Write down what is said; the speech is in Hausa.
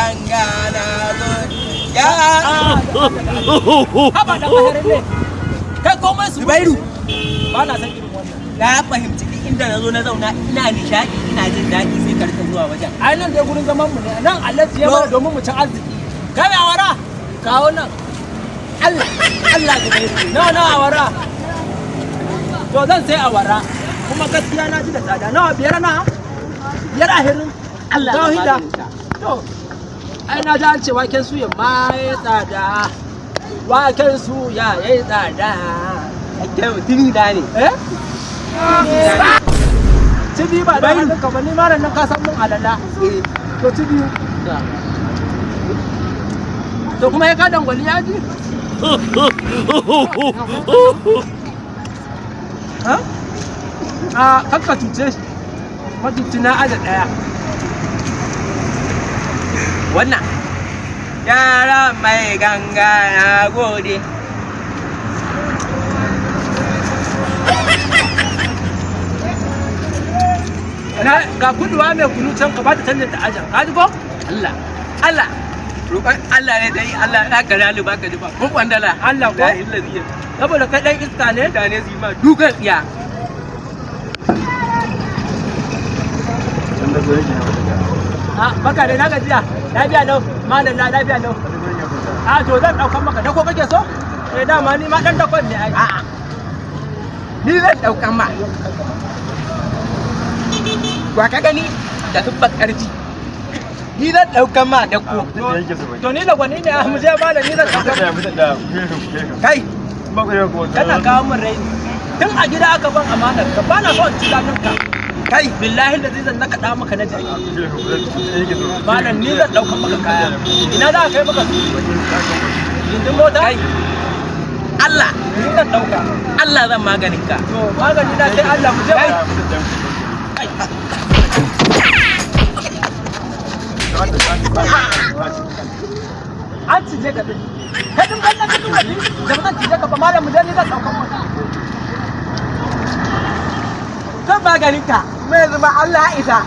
ganga na zo ya haba da bayarin ne kai komai su Zubairu ba na san irin wannan na fahimci duk inda na zo na zauna ina nishadi ina jin daɗi sai ka rika zuwa wajen ai nan dai gurin zaman mu ne nan Alhaji ya mana domin mu ci arziki kai awara kawo nan Allah Zubairu nawa awara to zan sai awara kuma gaskiya na ji da tsada nawa biyar ahirin Allah to ya hida maganinka. to ai na ji an ce waken suya ma ya tsada waken suya ya yi tsada ake mutumi da ne eh cibi ba da hannun ka ba ni ma nan ka san mun alala to cibi to kuma ya ka dangwali ya ji a kakka cuce shi matuci na aja daya wannan yara mai ganga na gode ga kuduwa mai kunu can ka ba ta canjin ta ajan ka ji ko Allah roƙon Allah ne dai Allah ya ka rani baka ji ba mun kwandala Allah ko la ilaha illa saboda kai dan iska ne da ne zima dukan tsiya baka dai na gajiya lafiya lau malam na lafiya lau to zan daukan maka dako kake so dama ni ma dan dakon ne ai a'a ni zan daukan ma ba ka gani da tubbar karfi ni zan daukan ma da ko to ni da gwani ne mu je malam ni zan daukan kai kana kawo min raini tun a gida aka ban amanar ka bana so in ci ka kai billahi da zan naka da maka na jaki malam ni zan daukan maka kaya ina za ka kai maka gindin mota kai Allah ni zan dauka Allah zan maganin ka to magani na sai Allah mu je kai an cije ka din kai dun kan ka dun wani da ba zan cije ka ba malam mu je ni zan daukan maka kan maganin ka mai zama Allah ya isa